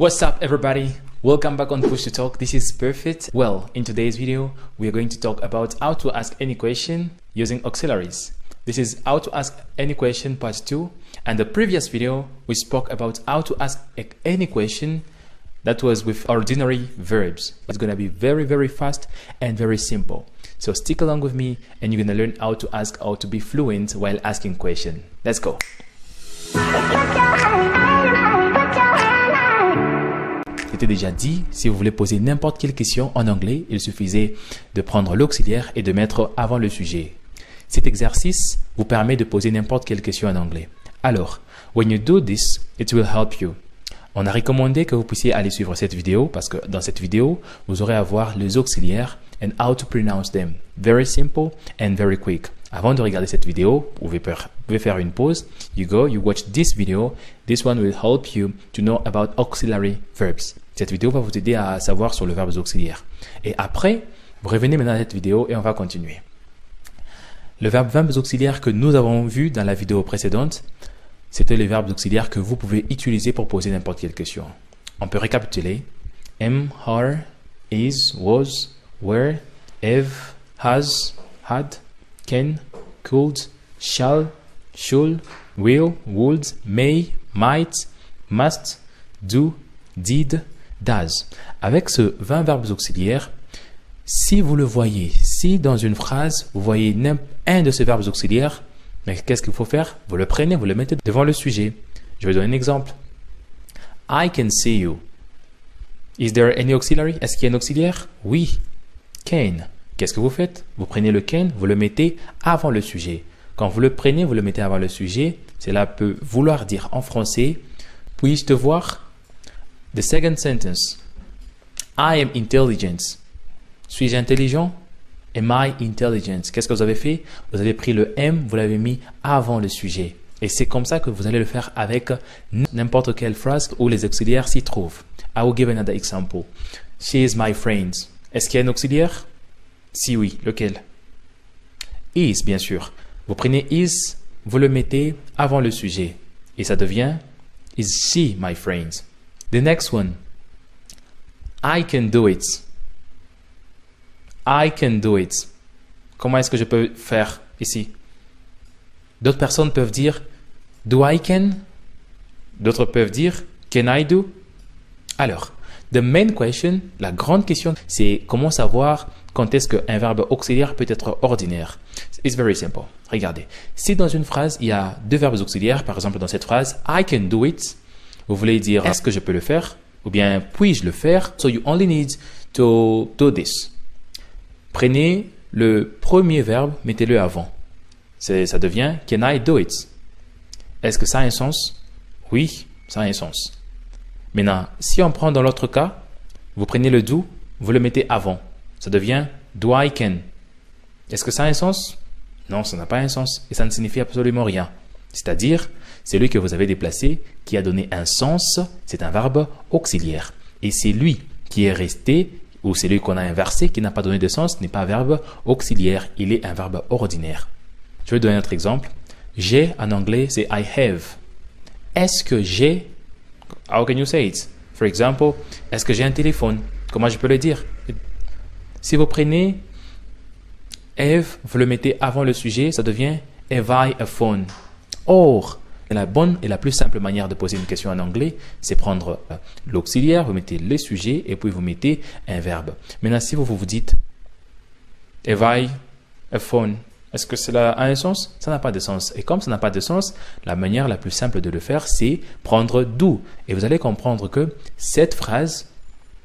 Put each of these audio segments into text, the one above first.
What's up everybody? Welcome back on Push to Talk. This is Perfect. Well, in today's video, we are going to talk about how to ask any question using auxiliaries. This is how to ask any question part 2. And the previous video, we spoke about how to ask any question that was with ordinary verbs. It's going to be very fast and very simple. So stick along with me and you're going to learn how to be fluent while asking questions. Let's go. C'était déjà dit, si vous voulez poser n'importe quelle question en anglais, il suffisait de prendre l'auxiliaire et de mettre avant le sujet. Cet exercice vous permet de poser n'importe quelle question en anglais. Alors, when you do this, it will help you. On a recommandé que vous puissiez aller suivre cette vidéo parce que dans cette vidéo, vous aurez à voir les auxiliaires and how to pronounce them. Very simple and very quick. Avant de regarder cette vidéo, vous pouvez faire une pause. You watch this video. This one will help you to know about auxiliary verbs. Cette vidéo va vous aider à savoir sur les verbes auxiliaires. Et après, vous revenez maintenant à cette vidéo et on va continuer. Le verbes auxiliaires que nous avons vu dans la vidéo précédente, c'était les verbes auxiliaires que vous pouvez utiliser pour poser n'importe quelle question. On peut récapituler. Am, are, is, was, were, have, has, had, can, could, shall, should, will, would, may, might, must, do, did, does. Avec ce 20 verbes auxiliaires, si vous le voyez, si dans une phrase, vous voyez un de ces verbes auxiliaires, mais qu'est-ce qu'il faut faire? Vous le prenez, vous le mettez devant le sujet. Je vais donner un exemple. I can see you. Is there any auxiliary? Est-ce qu'il y a un auxiliaire? Oui. Can. Qu'est-ce que vous faites? Vous prenez le can, vous le mettez avant le sujet. Quand vous le prenez, vous le mettez avant le sujet. Cela peut vouloir dire en français, puis-je te voir? The second sentence. I am intelligent. Suis-je intelligent? Am I intelligent? Qu'est-ce que vous avez fait? Vous avez pris le am, vous l'avez mis avant le sujet. Et c'est comme ça que vous allez le faire avec n'importe quelle phrase où les auxiliaires s'y trouvent. I will give another example. She is my friend. Est-ce qu'il y a un auxiliaire? Si oui, lequel? Is, bien sûr. Vous prenez is, vous le mettez avant le sujet. Et ça devient is she my friend? The next one. I can do it. I can do it. Comment est-ce que je peux faire ici? D'autres personnes peuvent dire do I can? D'autres peuvent dire can I do? Alors, the main question, la grande question, c'est comment savoir quand est-ce qu'un verbe auxiliaire peut être ordinaire. It's very simple. Regardez. Si dans une phrase, il y a deux verbes auxiliaires, par exemple dans cette phrase, I can do it, vous voulez dire est-ce que je peux le faire? Ou bien puis-je le faire? So you only need to do this. Prenez le premier verbe, mettez-le avant. Ça devient can I do it? Est-ce que ça a un sens? Oui, ça a un sens. Maintenant, si on prend dans l'autre cas, vous prenez le do, vous le mettez avant. Ça devient do I can? Est-ce que ça a un sens? Non, ça n'a pas un sens et ça ne signifie absolument rien. C'est-à-dire, c'est lui que vous avez déplacé qui a donné un sens, c'est un verbe auxiliaire. Et c'est lui qui est resté, ou c'est lui qu'on a inversé, qui n'a pas donné de sens, n'est pas un verbe auxiliaire, il est un verbe ordinaire. Je vais donner un autre exemple. J'ai en anglais, c'est I have. Est-ce que j'ai? How can you say it? For example, est-ce que j'ai un téléphone? Comment je peux le dire? Si vous prenez have, vous le mettez avant le sujet, ça devient have I a phone? Or, la bonne et la plus simple manière de poser une question en anglais, c'est prendre l'auxiliaire, vous mettez le sujet et puis vous mettez un verbe. Maintenant, si vous dites have I a phone? Est-ce que cela a un sens? Ça n'a pas de sens. Et comme ça n'a pas de sens, la manière la plus simple de le faire, c'est prendre do. Et vous allez comprendre que cette phrase,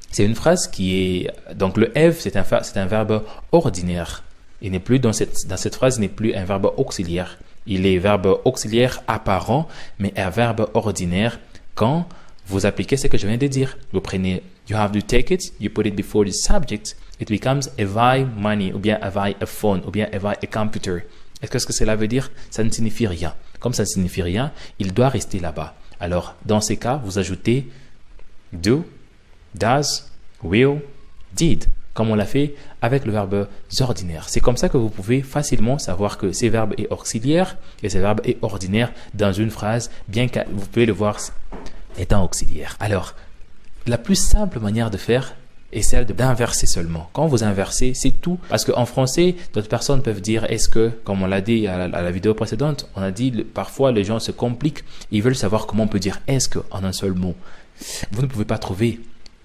c'est une phrase qui est... Donc le have, c'est un verbe ordinaire. Il n'est plus dans cette phrase, il n'est plus un verbe auxiliaire. Il est verbe auxiliaire apparent, mais un verbe ordinaire quand vous appliquez ce que je viens de dire. Vous prenez you have to take it, you put it before the subject, it becomes have I money, ou bien have I a phone, ou bien have I a computer. Est-ce que cela veut dire? Ça ne signifie rien. Comme ça ne signifie rien, il doit rester là-bas. Alors, dans ces cas, vous ajoutez do, does, will, did, comme on l'a fait avec le verbe ordinaire. C'est comme ça que vous pouvez facilement savoir que ces verbes est auxiliaire et ces verbes est ordinaire dans une phrase, bien que vous pouvez le voir étant auxiliaire. Alors, La plus simple manière de faire est celle d'inverser seulement. Quand vous inversez, c'est tout. Parce qu'en français, d'autres personnes peuvent dire est-ce que, comme on l'a dit à la vidéo précédente, on a dit parfois les gens se compliquent, ils veulent savoir comment on peut dire est-ce que en un seul mot. Vous ne pouvez pas trouver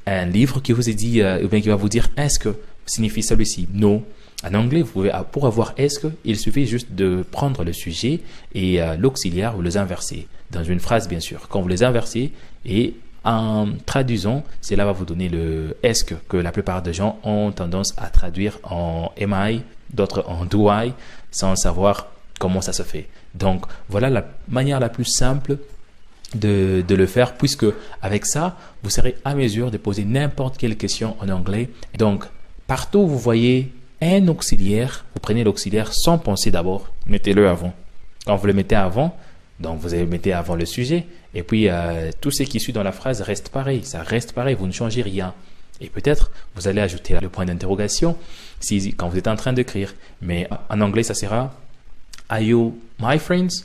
un livre qui vous est dit, ou bien qui va vous dire est-ce que signifie celui-ci. Non. En anglais, vous pouvez, pour avoir est-ce que, il suffit juste de prendre le sujet et l'auxiliaire, vous les inversez. Dans une phrase, bien sûr. Quand vous les inversez et en traduisant, cela va vous donner le est-ce que la plupart des gens ont tendance à traduire en am I, d'autres en do I, sans savoir comment ça se fait. Donc, voilà la manière la plus simple de le faire, puisque avec ça, vous serez à mesure de poser n'importe quelle question en anglais. Et donc, partout où vous voyez un auxiliaire, vous prenez l'auxiliaire sans penser d'abord, mettez-le avant. Quand vous le mettez avant, donc vous le mettez avant le sujet, et puis tout ce qui suit dans la phrase reste pareil, ça reste pareil, vous ne changez rien. Et peut-être vous allez ajouter le point d'interrogation quand vous êtes en train d'écrire. Mais en anglais, ça sera Are you my friends?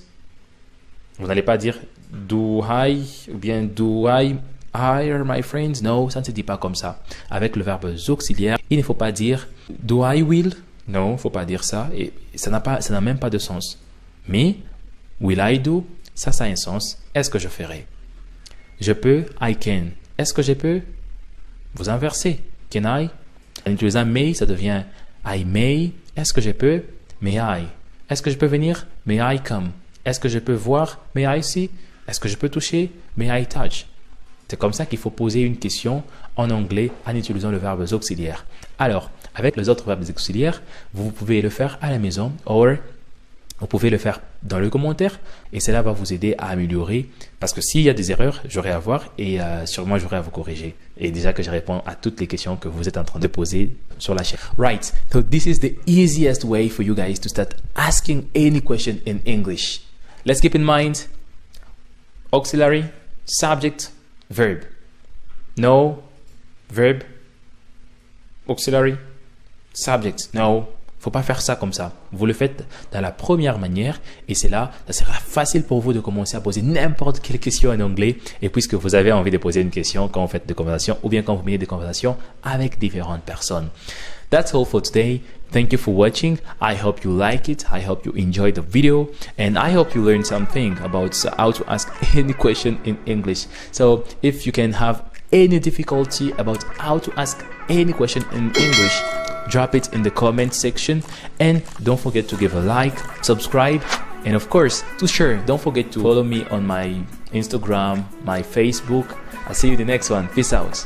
Vous n'allez pas dire Do I ou bien Do I hire my friends? Non, ça ne se dit pas comme ça. Avec le verbe auxiliaire, il ne faut pas dire Do I will? Non, il ne faut pas dire ça. Et ça n'a même pas de sens. Mais Will I do? Ça a un sens. Est-ce que je ferai? Je peux, I can. Est-ce que je peux? Vous inversez. Can I? En utilisant may, ça devient I may. Est-ce que je peux? May I? Est-ce que je peux venir? May I come? Est-ce que je peux voir? May I see? Est-ce que je peux toucher? May I touch? C'est comme ça qu'il faut poser une question en anglais en utilisant le verbe auxiliaire. Alors, avec les autres verbes auxiliaires, vous pouvez le faire à la maison ou vous pouvez le faire dans le commentaire et cela va vous aider à améliorer parce que s'il y a des erreurs, j'aurai à voir et sûrement j'aurai à vous corriger. Et déjà que je réponds à toutes les questions que vous êtes en train de poser sur la chaîne. Right, so this is the easiest way for you guys to start asking any question in English. Let's keep in mind auxiliary, subject, verb. No, verb, auxiliary, subject, no. Faut pas faire ça comme ça. Vous le faites dans la première manière et c'est là, ça sera facile pour vous de commencer à poser n'importe quelle question en anglais. Et puisque vous avez envie de poser une question quand vous faites des conversations ou bien quand vous menez des conversations avec différentes personnes. That's all for today. Thank you for watching. I hope you like it. I hope you enjoyed the video and I hope you learned something about how to ask any question in English. So if you can have any difficulty about how to ask any question in English, drop it in the comment section and don't forget to give a like, subscribe, and of course to share. Don't forget to follow me on my Instagram, my Facebook. I'll see you in the next one. Peace out.